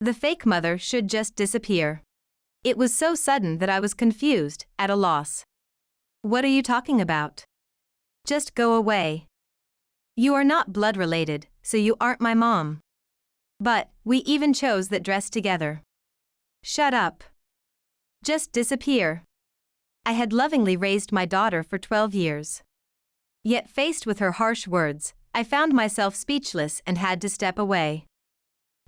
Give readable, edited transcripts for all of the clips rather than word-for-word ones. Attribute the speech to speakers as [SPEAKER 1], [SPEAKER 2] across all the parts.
[SPEAKER 1] The fake mother should just disappear. It was so sudden that I was confused, at a loss. What are you talking about? Just go away. You are not blood related, so you aren't my mom. But, we even chose that dress together. Shut up. Just disappear. I had lovingly raised my daughter for 12 years. Yet faced with her harsh words, I found myself speechless and had to step away.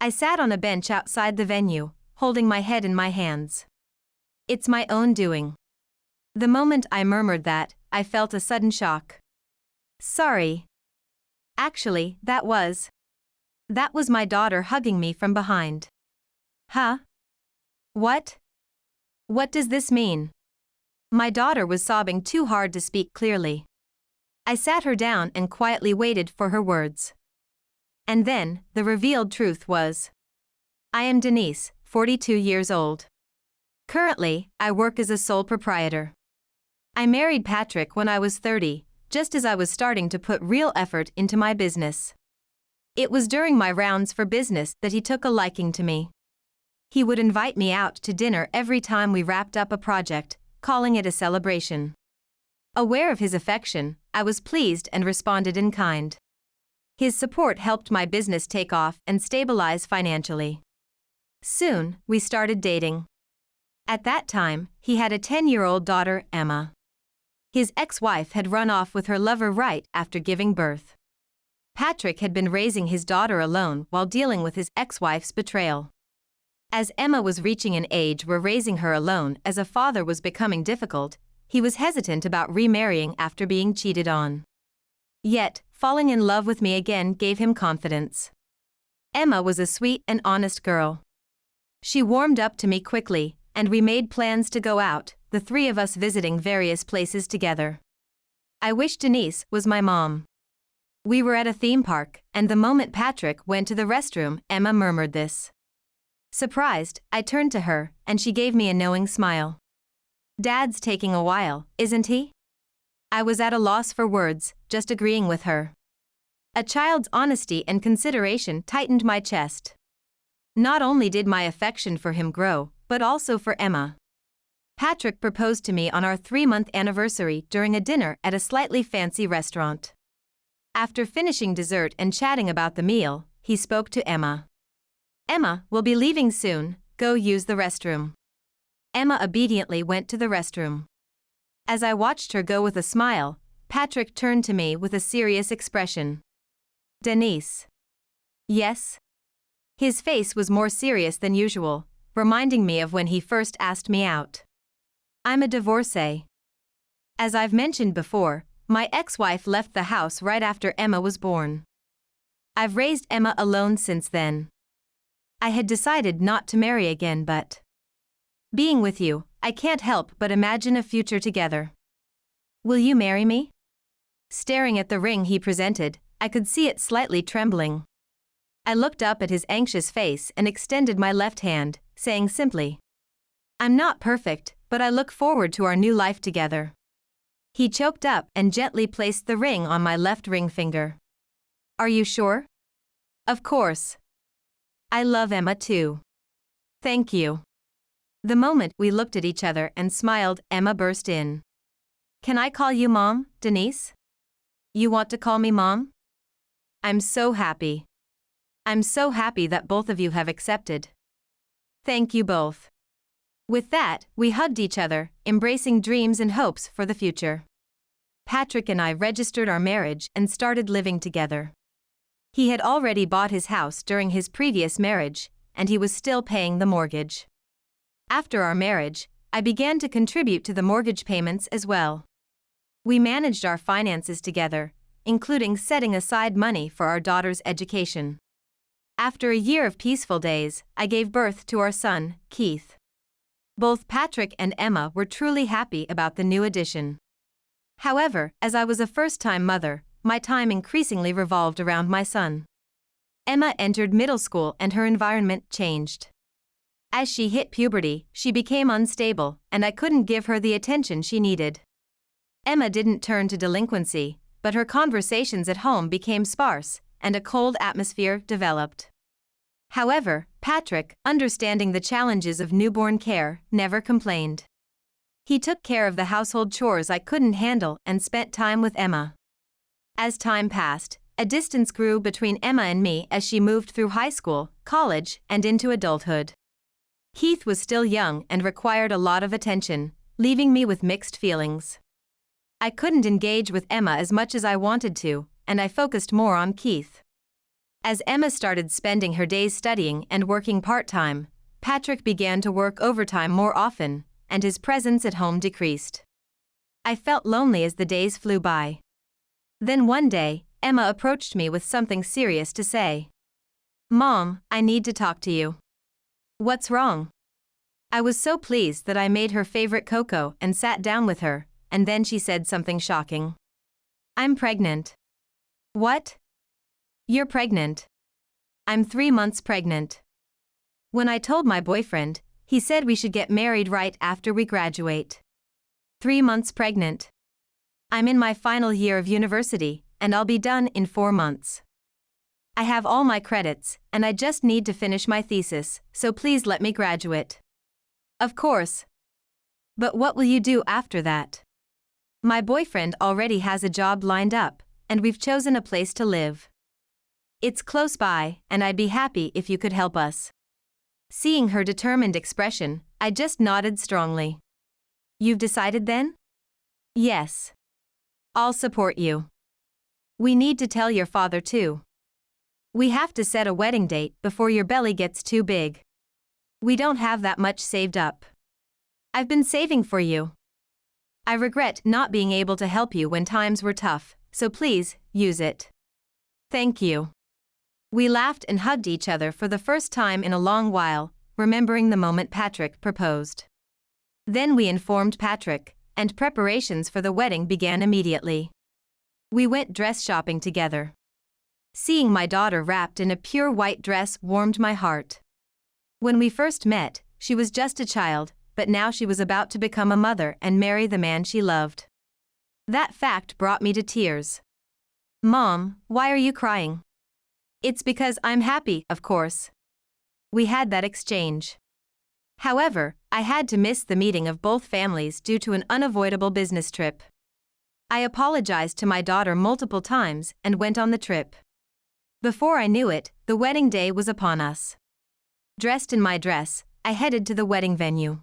[SPEAKER 1] I sat on a bench outside the venue, holding my head in my hands. It's my own doing. The moment I murmured that, I felt a sudden shock. Sorry. Actually, that was my daughter hugging me from behind. Huh? What? What does this mean? My daughter was sobbing too hard to speak clearly. I sat her down and quietly waited for her words. And then, the revealed truth was. I am Denise, 42 years old. Currently, I work as a sole proprietor. I married Patrick when I was 30, just as I was starting to put real effort into my business. It was during my rounds for business that he took a liking to me. He would invite me out to dinner every time we wrapped up a project, calling it a celebration. Aware of his affection, I was pleased and responded in kind. His support helped my business take off and stabilize financially. Soon, we started dating. At that time, he had a 10-year-old daughter, Emma. His ex-wife had run off with her lover right after giving birth. Patrick had been raising his daughter alone while dealing with his ex-wife's betrayal. As Emma was reaching an age where raising her alone as a father was becoming difficult, he was hesitant about remarrying after being cheated on. Yet, falling in love with me again gave him confidence. Emma was a sweet and honest girl. She warmed up to me quickly, and we made plans to go out, the three of us visiting various places together. I wish Denise was my mom. We were at a theme park, and the moment Patrick went to the restroom, Emma murmured this. Surprised, I turned to her, and she gave me a knowing smile. Dad's taking a while, isn't he? I was at a loss for words, just agreeing with her. A child's honesty and consideration tightened my chest. Not only did my affection for him grow, but also for Emma. Patrick proposed to me on our 3-month anniversary during a dinner at a slightly fancy restaurant. After finishing dessert and chatting about the meal, he spoke to Emma. Emma, we'll be leaving soon, go use the restroom. Emma obediently went to the restroom. As I watched her go with a smile, Patrick turned to me with a serious expression. Denise. Yes? His face was more serious than usual, reminding me of when he first asked me out. I'm a divorcee. As I've mentioned before, my ex-wife left the house right after Emma was born. I've raised Emma alone since then. I had decided not to marry again, but being with you, I can't help but imagine a future together. Will you marry me? Staring at the ring he presented, I could see it slightly trembling. I looked up at his anxious face and extended my left hand, saying simply, I'm not perfect, but I look forward to our new life together. He choked up and gently placed the ring on my left ring finger. Are you sure? Of course. I love Emma too. Thank you. The moment we looked at each other and smiled, Emma burst in. Can I call you Mom, Denise? You want to call me Mom? I'm so happy. I'm so happy that both of you have accepted. Thank you both. With that, we hugged each other, embracing dreams and hopes for the future. Patrick and I registered our marriage and started living together. He had already bought his house during his previous marriage, and he was still paying the mortgage. After our marriage, I began to contribute to the mortgage payments as well. We managed our finances together, including setting aside money for our daughter's education. After a year of peaceful days, I gave birth to our son, Keith. Both Patrick and Emma were truly happy about the new addition. However, as I was a first-time mother, my time increasingly revolved around my son. Emma entered middle school and her environment changed. As she hit puberty, she became unstable, and I couldn't give her the attention she needed. Emma didn't turn to delinquency, but her conversations at home became sparse, and a cold atmosphere developed. However, Patrick, understanding the challenges of newborn care, never complained. He took care of the household chores I couldn't handle and spent time with Emma. As time passed, a distance grew between Emma and me as she moved through high school, college, and into adulthood. Keith was still young and required a lot of attention, leaving me with mixed feelings. I couldn't engage with Emma as much as I wanted to, and I focused more on Keith. As Emma started spending her days studying and working part-time, Patrick began to work overtime more often, and his presence at home decreased. I felt lonely as the days flew by. Then one day, Emma approached me with something serious to say. "Mom, I need to talk to you." "What's wrong?" I was so pleased that I made her favorite cocoa and sat down with her, and then she said something shocking. "I'm pregnant." "What? You're pregnant?" "I'm 3 months pregnant." When I told my boyfriend, he said we should get married right after we graduate. 3 months pregnant. I'm in my final year of university, and I'll be done in 4 months. I have all my credits, and I just need to finish my thesis, so please let me graduate. Of course. But what will you do after that? My boyfriend already has a job lined up, and we've chosen a place to live. It's close by, and I'd be happy if you could help us. Seeing her determined expression, I just nodded strongly. You've decided then? Yes. I'll support you. We need to tell your father too. We have to set a wedding date before your belly gets too big. We don't have that much saved up. I've been saving for you. I regret not being able to help you when times were tough, so please, use it. Thank you. We laughed and hugged each other for the first time in a long while, remembering the moment Patrick proposed. Then we informed Patrick, and preparations for the wedding began immediately. We went dress shopping together. Seeing my daughter wrapped in a pure white dress warmed my heart. When we first met, she was just a child, but now she was about to become a mother and marry the man she loved. That fact brought me to tears. Mom, why are you crying? It's because I'm happy, of course. We had that exchange. However, I had to miss the meeting of both families due to an unavoidable business trip. I apologized to my daughter multiple times and went on the trip. Before I knew it, the wedding day was upon us. Dressed in my dress, I headed to the wedding venue.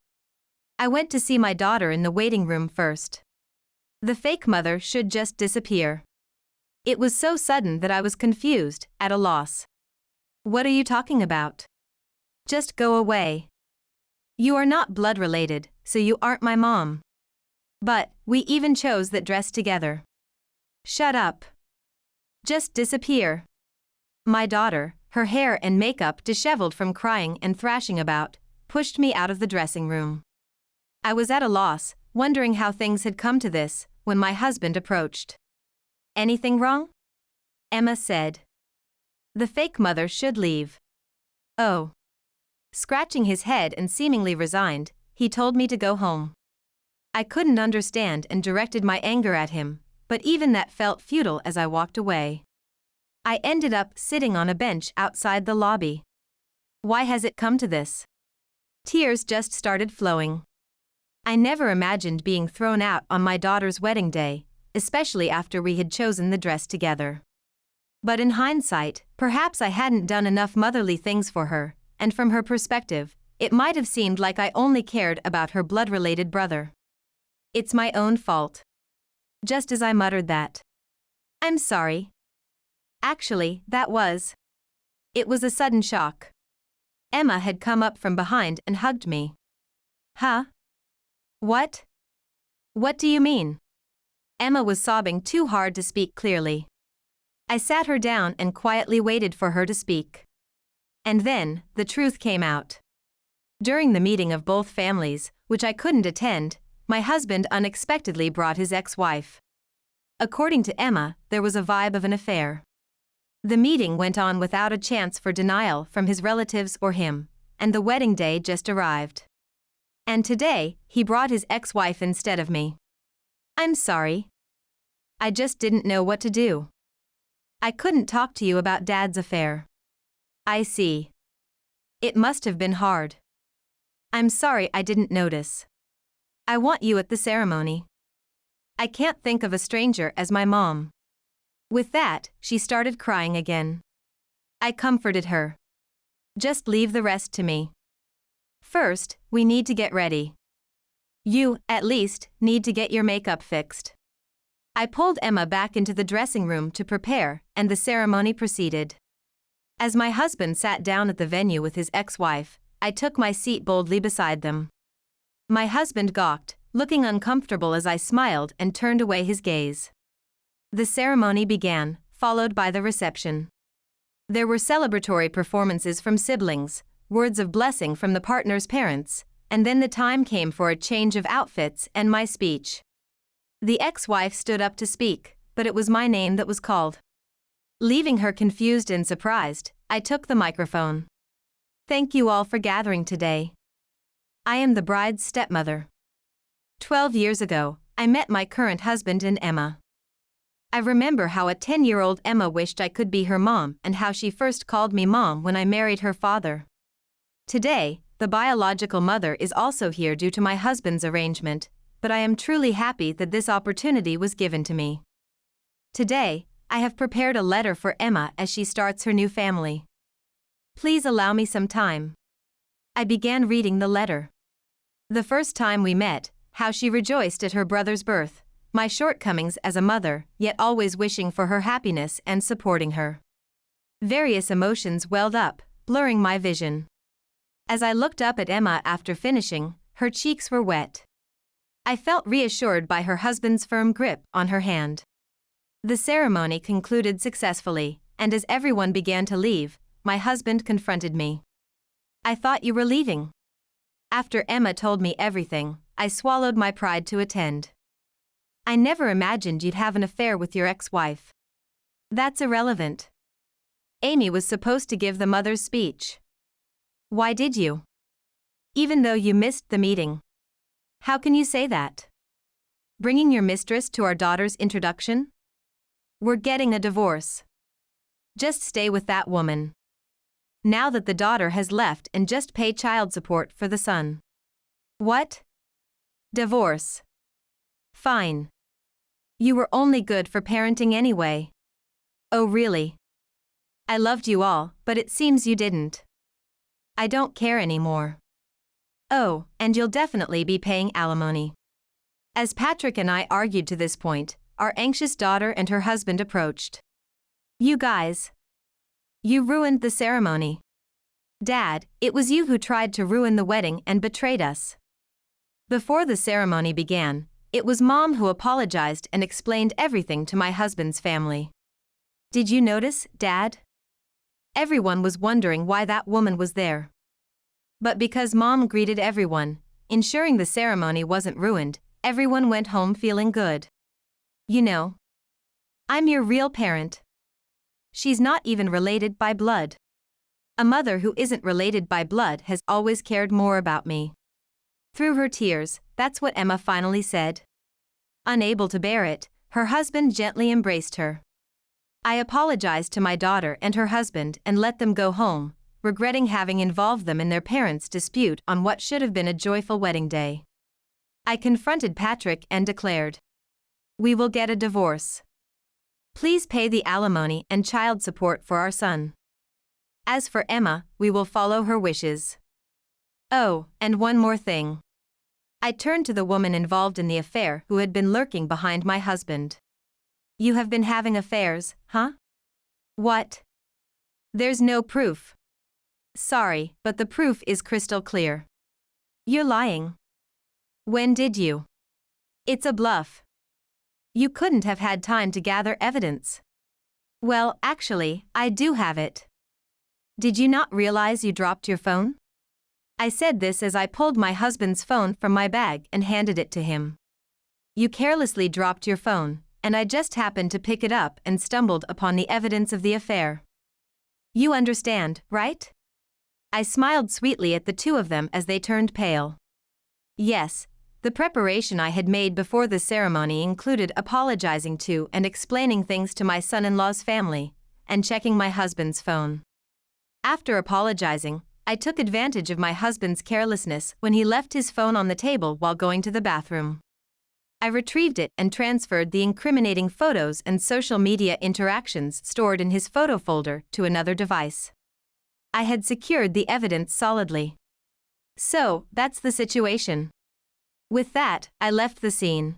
[SPEAKER 1] I went to see my daughter in the waiting room first. The fake mother should just disappear. It was so sudden that I was confused, at a loss. What are you talking about? Just go away. You are not blood related, so you aren't my mom. But, we even chose that dress together. Shut up. Just disappear. My daughter, her hair and makeup disheveled from crying and thrashing about, pushed me out of the dressing room. I was at a loss, wondering how things had come to this, when my husband approached. Anything wrong? Emma said. The fake mother should leave. Oh. Scratching his head and seemingly resigned, he told me to go home. I couldn't understand and directed my anger at him, but even that felt futile as I walked away. I ended up sitting on a bench outside the lobby. Why has it come to this? Tears just started flowing. I never imagined being thrown out on my daughter's wedding day, especially after we had chosen the dress together. But in hindsight, perhaps I hadn't done enough motherly things for her, and from her perspective, it might have seemed like I only cared about her blood-related brother. It's my own fault. Just as I muttered that. I'm sorry. Actually, it was a sudden shock. Emma had come up from behind and hugged me. Huh? What? What do you mean? Emma was sobbing too hard to speak clearly. I sat her down and quietly waited for her to speak. And then, the truth came out. During the meeting of both families, which I couldn't attend, my husband unexpectedly brought his ex-wife. According to Emma, there was a vibe of an affair. The meeting went on without a chance for denial from his relatives or him, and the wedding day just arrived. And today, he brought his ex-wife instead of me. I'm sorry. I just didn't know what to do. I couldn't talk to you about Dad's affair. I see. It must have been hard. I'm sorry I didn't notice. I want you at the ceremony. I can't think of a stranger as my mom. With that, she started crying again. I comforted her. Just leave the rest to me. First, we need to get ready. You, at least, need to get your makeup fixed. I pulled Emma back into the dressing room to prepare, and the ceremony proceeded. As my husband sat down at the venue with his ex-wife, I took my seat boldly beside them. My husband gawked, looking uncomfortable as I smiled and turned away his gaze. The ceremony began, followed by the reception. There were celebratory performances from siblings, words of blessing from the partner's parents, and then the time came for a change of outfits and my speech. The ex-wife stood up to speak, but it was my name that was called. Leaving her confused and surprised, I took the microphone. Thank you all for gathering today. I am the bride's stepmother. 12 years ago, I met my current husband and Emma. I remember how a 10-year-old Emma wished I could be her mom and how she first called me mom when I married her father. Today, the biological mother is also here due to my husband's arrangement, but I am truly happy that this opportunity was given to me. Today, I have prepared a letter for Emma as she starts her new family. Please allow me some time. I began reading the letter. The first time we met, how she rejoiced at her brother's birth, my shortcomings as a mother, yet always wishing for her happiness and supporting her. Various emotions welled up, blurring my vision. As I looked up at Emma after finishing, her cheeks were wet. I felt reassured by her husband's firm grip on her hand. The ceremony concluded successfully, and as everyone began to leave, my husband confronted me. I thought you were leaving. After Emma told me everything, I swallowed my pride to attend. I never imagined you'd have an affair with your ex-wife. That's irrelevant. Amy was supposed to give the mother's speech. Why did you? Even though you missed the meeting. How can you say that? Bringing your mistress to our daughter's introduction? We're getting a divorce. Just stay with that woman. Now that the daughter has left, and just pay child support for the son. What? Divorce. Fine. You were only good for parenting anyway. Oh really? I loved you all, but it seems you didn't. I don't care anymore. Oh, and you'll definitely be paying alimony. As Patrick and I argued to this point, our anxious daughter and her husband approached. You guys. You ruined the ceremony. Dad, it was you who tried to ruin the wedding and betrayed us. Before the ceremony began, it was Mom who apologized and explained everything to my husband's family. Did you notice, Dad? Everyone was wondering why that woman was there. But because Mom greeted everyone, ensuring the ceremony wasn't ruined, everyone went home feeling good. You know, I'm your real parent. She's not even related by blood. A mother who isn't related by blood has always cared more about me. Through her tears, that's what Emma finally said. Unable to bear it, her husband gently embraced her. I apologized to my daughter and her husband and let them go home, regretting having involved them in their parents' dispute on what should have been a joyful wedding day. I confronted Patrick and declared, "We will get a divorce. Please pay the alimony and child support for our son. As for Emma, we will follow her wishes. Oh, and one more thing." I turned to the woman involved in the affair who had been lurking behind my husband. You have been having affairs, huh? What? There's no proof. Sorry, but the proof is crystal clear. You're lying. When did you? It's a bluff. You couldn't have had time to gather evidence. Well, actually, I do have it. Did you not realize you dropped your phone? I said this as I pulled my husband's phone from my bag and handed it to him. You carelessly dropped your phone, and I just happened to pick it up and stumbled upon the evidence of the affair. You understand, right? I smiled sweetly at the two of them as they turned pale. Yes, the preparation I had made before the ceremony included apologizing to and explaining things to my son-in-law's family, and checking my husband's phone. After apologizing, I took advantage of my husband's carelessness when he left his phone on the table while going to the bathroom. I retrieved it and transferred the incriminating photos and social media interactions stored in his photo folder to another device. I had secured the evidence solidly. So, that's the situation. With that, I left the scene.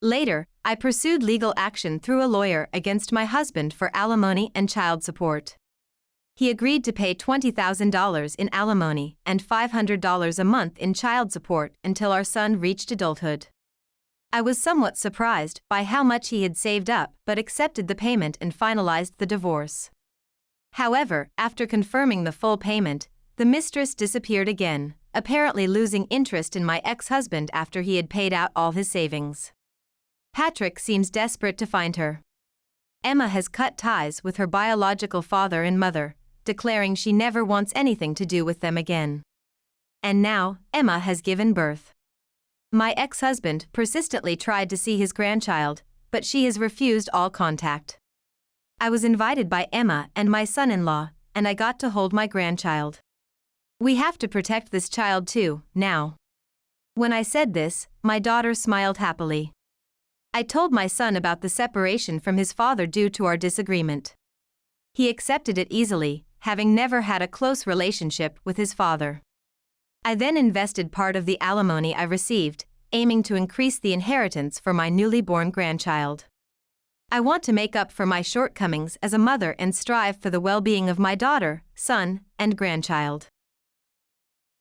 [SPEAKER 1] Later, I pursued legal action through a lawyer against my husband for alimony and child support. He agreed to pay $20,000 in alimony and $500 a month in child support until our son reached adulthood. I was somewhat surprised by how much he had saved up but accepted the payment and finalized the divorce. However, after confirming the full payment, the mistress disappeared again, apparently losing interest in my ex-husband after he had paid out all his savings. Patrick seems desperate to find her. Emma has cut ties with her biological father and mother, declaring she never wants anything to do with them again. And now, Emma has given birth. My ex-husband persistently tried to see his grandchild, but she has refused all contact. I was invited by Emma and my son-in-law, and I got to hold my grandchild. We have to protect this child too, now. When I said this, my daughter smiled happily. I told my son about the separation from his father due to our disagreement. He accepted it easily, having never had a close relationship with his father. I then invested part of the alimony I received, aiming to increase the inheritance for my newly born grandchild. I want to make up for my shortcomings as a mother and strive for the well-being of my daughter, son, and grandchild.